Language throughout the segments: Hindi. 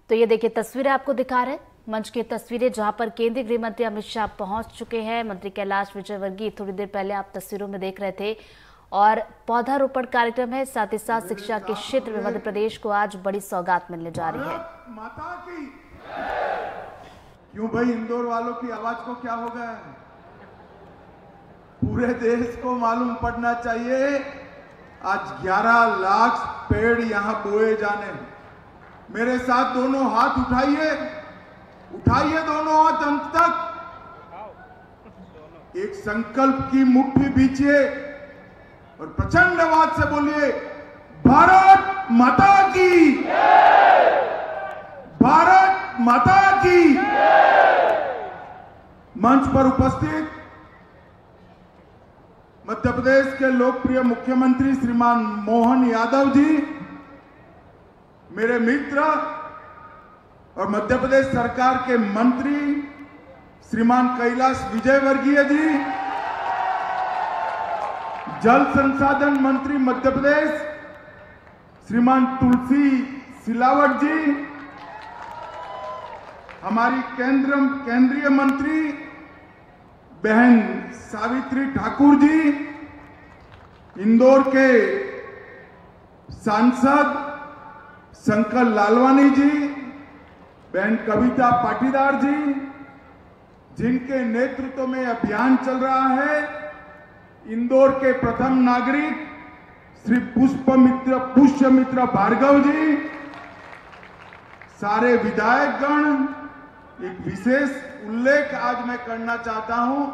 तो ये देखिए तस्वीरें आपको दिखा रहे हैं, मंच की तस्वीरें जहां पर केंद्रीय गृह मंत्री अमित शाह पहुंच चुके हैं। मंत्री कैलाश विजयवर्गीय थोड़ी देर पहले आप तस्वीरों में देख रहे थे और पौधारोपण कार्यक्रम है। साथ ही साथ शिक्षा के क्षेत्र में मध्य प्रदेश को आज बड़ी सौगात मिलने जा रही है। माता की क्यों भाई, इंदौर वालों की आवाज को क्या हो गया है? पूरे देश को मालूम पड़ना चाहिए आज 11 लाख पेड़ यहां बोए जाने। मेरे साथ दोनों हाथ उठाइए, उठाइए दोनों हाथ अंत तक, एक संकल्प की मुट्ठी बीचिए और प्रचंड आवाज से बोलिए भारत माता की, भारत माता की। मंच पर उपस्थित मध्य प्रदेश के लोकप्रिय मुख्यमंत्री श्रीमान मोहन यादव जी, मेरे मित्र और मध्य प्रदेश सरकार के मंत्री श्रीमान कैलाश विजयवर्गीय जी, जल संसाधन मंत्री मध्य प्रदेश श्रीमान तुलसी सिलावट जी, हमारी केंद्रीय मंत्री बहन सावित्री ठाकुर जी, इंदौर के सांसद शंकर लालवानी जी, बहन कविता पाटीदार जी, जिनके नेतृत्व में अभियान चल रहा है, इंदौर के प्रथम नागरिक श्री पुष्यमित्र भार्गव जी, सारे विधायकगण, एक विशेष उल्लेख आज मैं करना चाहता हूं।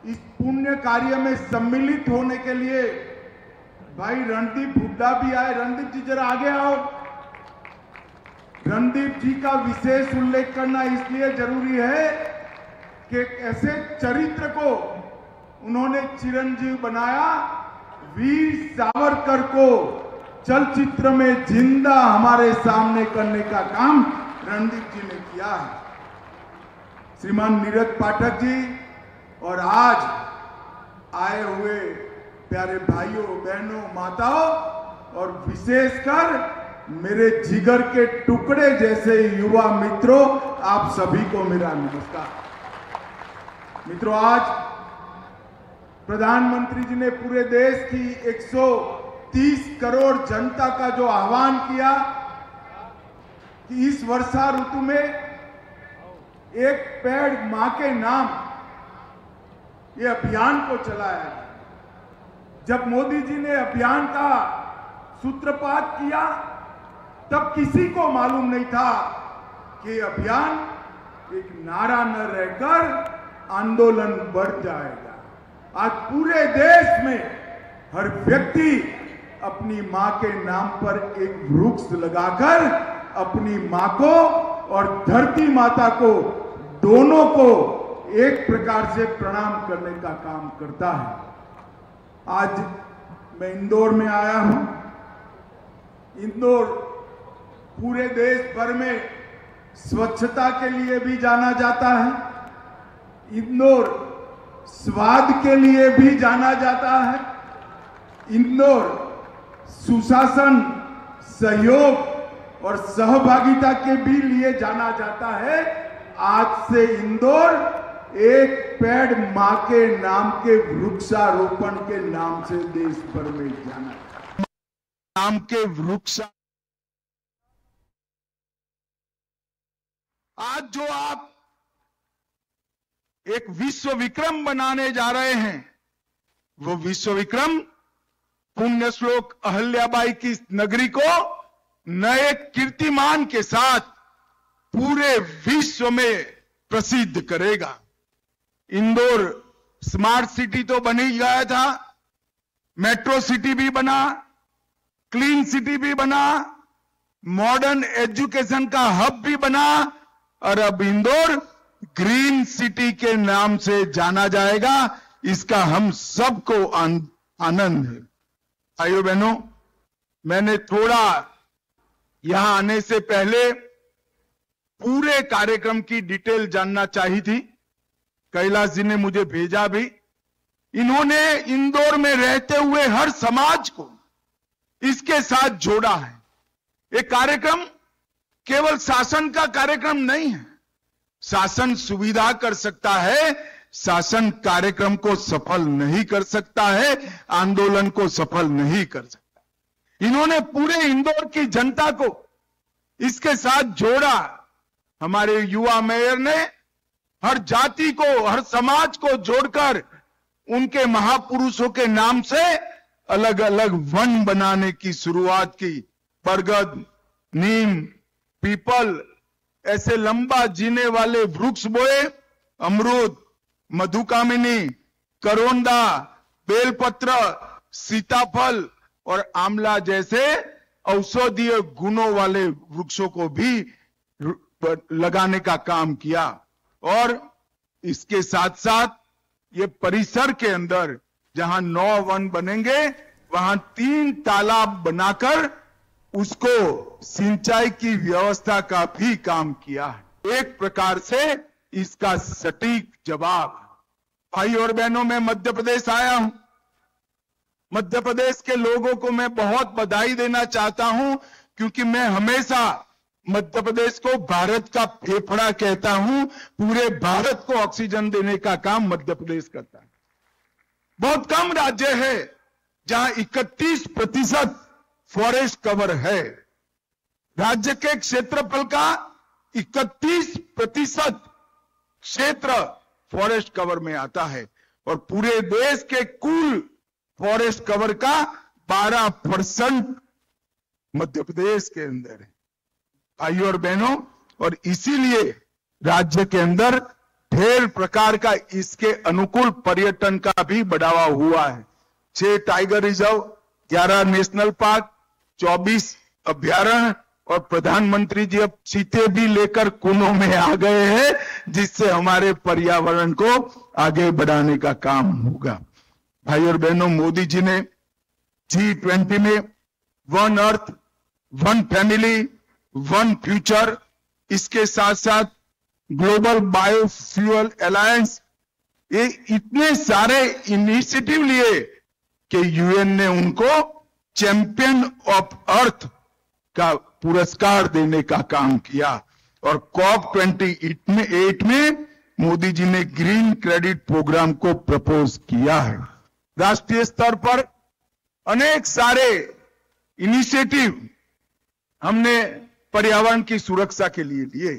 इस पुण्य कार्य में सम्मिलित होने के लिए भाई रणदीप हुड्डा भी आए। रणदीप जी जरा आगे आओ। रणदीप जी का विशेष उल्लेख करना इसलिए जरूरी है कि ऐसे चरित्र को उन्होंने चिरंजीव बनाया। वीर सावरकर को चलचित्र में जिंदा हमारे सामने करने का काम रणदीप जी ने किया है। श्रीमान नीरज पाठक जी और आज आए हुए प्यारे भाइयों बहनों माताओं और विशेषकर मेरे जिगर के टुकड़े जैसे युवा मित्रों, आप सभी को मेरा नमस्कार। मित्रों, आज प्रधानमंत्री जी ने पूरे देश की 130 करोड़ जनता का जो आह्वान किया कि इस वर्षा ऋतु में एक पेड़ मां के नाम, ये अभियान को चलाया। जब मोदी जी ने अभियान का सूत्रपात किया तब किसी को मालूम नहीं था कि अभियान एक नारा न रहकर आंदोलन बढ़ जाएगा। आज पूरे देश में हर व्यक्ति अपनी मां के नाम पर एक वृक्ष लगाकर अपनी मां को और धरती माता को, दोनों को एक प्रकार से प्रणाम करने का काम करता है। आज मैं इंदौर में आया हूं। इंदौर पूरे देश भर में स्वच्छता के लिए भी जाना जाता है। इंदौर स्वाद के लिए भी जाना जाता है। इंदौर सुशासन, सहयोग और सहभागिता के भी लिए जाना जाता है। आज से इंदौर एक पेड़ मां के नाम के वृक्षारोपण के नाम से देश भर में जाना नाम के वृक्ष। आज जो आप एक विश्व विक्रम बनाने जा रहे हैं, वो विश्व विक्रम पुण्य श्लोक अहल्याबाई की नगरी को नए कीर्तिमान के साथ पूरे विश्व में प्रसिद्ध करेगा। इंदौर स्मार्ट सिटी तो बन ही गया था, मेट्रो सिटी भी बना, क्लीन सिटी भी बना, मॉडर्न एजुकेशन का हब भी बना और अब इंदौर ग्रीन सिटी के नाम से जाना जाएगा। इसका हम सबको आनंद है। भाइयों बहनों, मैंने थोड़ा यहां आने से पहले पूरे कार्यक्रम की डिटेल जानना चाहिए थी। कैलाश जी ने मुझे भेजा भी। इन्होंने इंदौर में रहते हुए हर समाज को इसके साथ जोड़ा है। एक कार्यक्रम केवल शासन का कार्यक्रम नहीं है। शासन सुविधा कर सकता है, शासन कार्यक्रम को सफल नहीं कर सकता है, आंदोलन को सफल नहीं कर सकता। इन्होंने पूरे इंदौर की जनता को इसके साथ जोड़ा। हमारे युवा मेयर ने हर जाति को, हर समाज को जोड़कर उनके महापुरुषों के नाम से अलग अलग वन बनाने की शुरुआत की। बरगद, नीम, पीपल, ऐसे लंबा जीने वाले वृक्ष बोए। अमरूद, मधुकामिनी, करोंदा, बेलपत्र, सीताफल और आंवला जैसे औषधीय गुणों वाले वृक्षों को भी लगाने का काम किया। और इसके साथ साथ ये परिसर के अंदर जहां 9 वन बनेंगे, वहां 3 तालाब बनाकर उसको सिंचाई की व्यवस्था का भी काम किया है। एक प्रकार से इसका सटीक जवाब। भाई और बहनों, मैं मध्य प्रदेश आया हूं। मध्य प्रदेश के लोगों को मैं बहुत बधाई देना चाहता हूं, क्योंकि मैं हमेशा मध्य प्रदेश को भारत का फेफड़ा कहता हूं। पूरे भारत को ऑक्सीजन देने का काम मध्य प्रदेश करता है। बहुत कम राज्य है जहां 31% फॉरेस्ट कवर है। राज्य के क्षेत्रफल का 31% क्षेत्र फॉरेस्ट कवर में आता है और पूरे देश के कुल फॉरेस्ट कवर का 12% मध्य प्रदेश के अंदर है। भाइयों और बहनों, और इसीलिए राज्य के अंदर ढेर प्रकार का इसके अनुकूल पर्यटन का भी बढ़ावा हुआ है। 6 टाइगर रिजर्व, 11 नेशनल पार्क, 24 अभ्यारण्य और प्रधानमंत्री जी अब चीते भी लेकर कुनों में आ गए हैं, जिससे हमारे पर्यावरण को आगे बढ़ाने का काम होगा। भाई और बहनों, मोदी जी ने G20 में one earth, one family, one future, इसके साथ साथ ग्लोबल बायोफ्यूल अलायंस, ये इतने सारे इनिशिएटिव लिए कि यूएन ने उनको चैंपियन ऑफ अर्थ का पुरस्कार देने का काम किया। और COP28 में मोदी जी ने ग्रीन क्रेडिट प्रोग्राम को प्रपोज किया है। राष्ट्रीय स्तर पर अनेक सारे इनिशिएटिव हमने पर्यावरण की सुरक्षा के लिए लिए।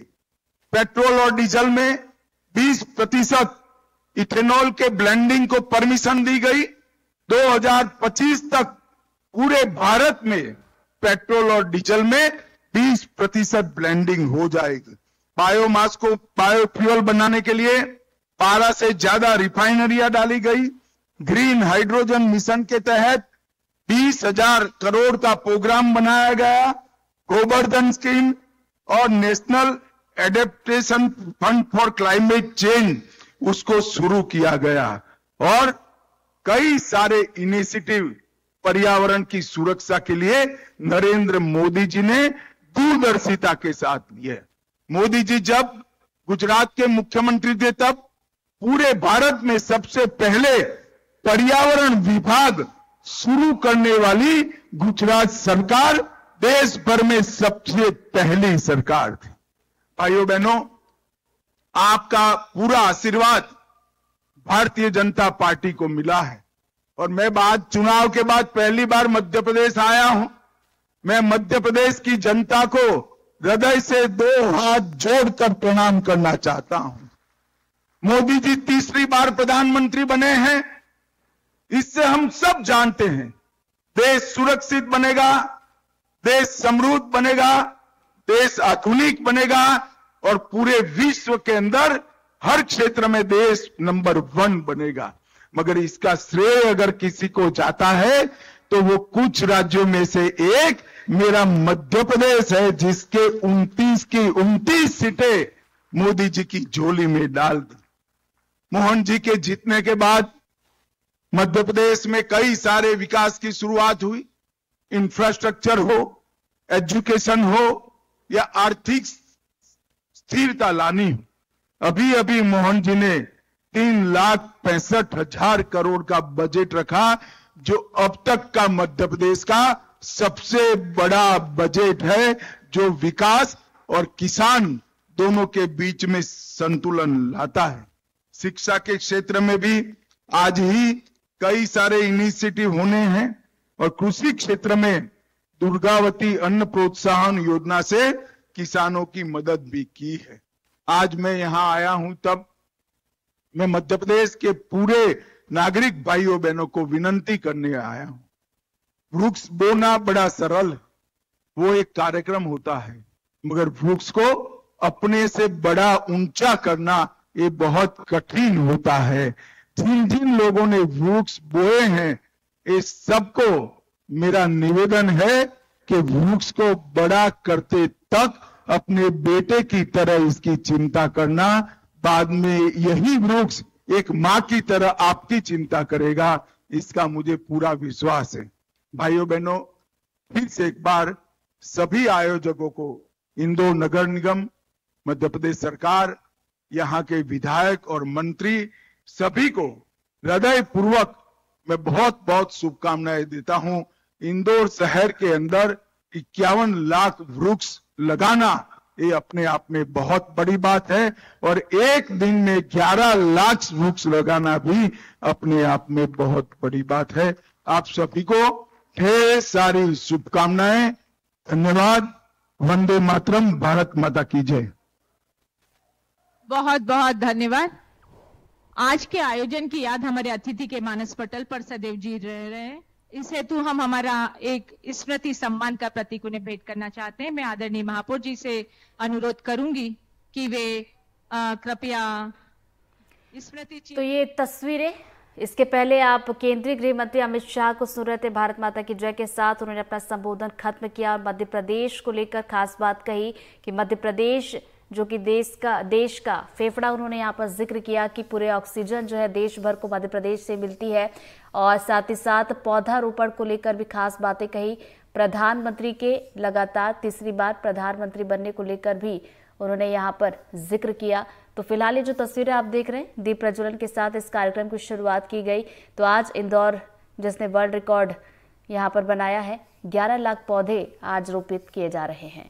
पेट्रोल और डीजल में 20% इथेनॉल के ब्लेंडिंग को परमिशन दी गई। 2025 तक पूरे भारत में पेट्रोल और डीजल में 20% ब्लेंडिंग हो जाएगी। बायोमास को बायोफ्यूल बनाने के लिए 12 से ज्यादा रिफाइनरियां डाली गई। ग्रीन हाइड्रोजन मिशन के तहत 20,000 करोड़ का प्रोग्राम बनाया गया। गोवर्धन स्कीम और national adaptation fund for climate change, उसको शुरू किया गया। और कई सारे इनिशिएटिव पर्यावरण की सुरक्षा के लिए नरेंद्र मोदी जी ने दूरदर्शिता के साथ लिए। मोदी जी जब गुजरात के मुख्यमंत्री थे, तब पूरे भारत में सबसे पहले पर्यावरण विभाग शुरू करने वाली गुजरात सरकार देश भर में सबसे पहली सरकार थी। भाइयों बहनों, आपका पूरा आशीर्वाद भारतीय जनता पार्टी को मिला है। और मैं चुनाव के बाद पहली बार मध्य प्रदेश आया हूं। मैं मध्य प्रदेश की जनता को हृदय से 2 हाथ जोड़कर प्रणाम करना चाहता हूं। मोदी जी तीसरी बार प्रधानमंत्री बने हैं। इससे हम सब जानते हैं, देश सुरक्षित बनेगा, देश समृद्ध बनेगा, देश आधुनिक बनेगा और पूरे विश्व के अंदर हर क्षेत्र में देश नंबर 1 बनेगा। मगर इसका श्रेय अगर किसी को जाता है तो वो कुछ राज्यों में से एक मेरा मध्य प्रदेश है, जिसके 29 की 29 सीटें मोदी जी की झोली में डाल दी। मोहन जी के जीतने के बाद मध्य प्रदेश में कई सारे विकास की शुरुआत हुई। इंफ्रास्ट्रक्चर हो, एजुकेशन हो या आर्थिक स्थिरता लानी हो। अभी अभी मोहन जी ने 3,65,000 करोड़ का बजट रखा, जो अब तक का मध्य प्रदेश का सबसे बड़ा बजट है, जो विकास और किसान दोनों के बीच में संतुलन लाता है। शिक्षा के क्षेत्र में भी आज ही कई सारे इनिशिएटिव होने हैं और कृषि क्षेत्र में दुर्गावती अन्न प्रोत्साहन योजना से किसानों की मदद भी की है। आज मैं यहां आया हूं तब मैं मध्य प्रदेश के पूरे नागरिक भाइयों बहनों को विनंती करने आया हूं। वृक्ष बोना बड़ा सरल है, वो एक कार्यक्रम होता है, मगर वृक्ष को अपने से बड़ा ऊंचा करना ये बहुत कठिन होता है। जिन जिन लोगों ने वृक्ष बोए हैं, ये सबको मेरा निवेदन है कि वृक्ष को बड़ा करते तक अपने बेटे की तरह इसकी चिंता करना, बाद में यही वृक्ष एक मां की तरह आपकी चिंता करेगा, इसका मुझे पूरा विश्वास है। भाइयों बहनों, फिर से एक बार सभी आयोजकों को, इंदौर नगर निगम, मध्य प्रदेश सरकार, यहाँ के विधायक और मंत्री, सभी को हृदय पूर्वक मैं बहुत बहुत शुभकामनाएं देता हूं। इंदौर शहर के अंदर 51 लाख वृक्ष लगाना ये अपने आप में बहुत बड़ी बात है और एक दिन में 11 लाख वृक्ष लगाना भी अपने आप में बहुत बड़ी बात है। आप सभी को ढेर सारी शुभकामनाएं। धन्यवाद। वंदे मातरम। भारत माता की जय। बहुत बहुत धन्यवाद। आज के आयोजन की याद हमारे अतिथि के मानस पटल पर सदैव जी रहे हैं। इस हेतु हम हमारा एक स्मृति सम्मान का प्रतीक उन्हें भेंट करना चाहते हैं। मैं आदरणीय महापौर जी से अनुरोध करूंगी कि वे कृपया स्मृति। तो ये तस्वीरें, इसके पहले आप केंद्रीय गृह मंत्री अमित शाह को सुन रहे थे। भारत माता की जय के साथ उन्होंने अपना संबोधन खत्म किया और मध्य प्रदेश को लेकर खास बात कही कि मध्य प्रदेश जो कि देश का फेफड़ा, उन्होंने यहाँ पर जिक्र किया कि पूरे ऑक्सीजन जो है देश भर को मध्य प्रदेश से मिलती है और साथ ही साथ पौधारोपण को लेकर भी खास बातें कही। प्रधानमंत्री के लगातार तीसरी बार प्रधानमंत्री बनने को लेकर भी उन्होंने यहाँ पर जिक्र किया। तो फिलहाल ये जो तस्वीरें आप देख रहे हैं, दीप प्रज्वलन के साथ इस कार्यक्रम की शुरुआत की गई। तो आज इंदौर जिसने वर्ल्ड रिकॉर्ड यहाँ पर बनाया है, 11 लाख पौधे आज रोपित किए जा रहे हैं।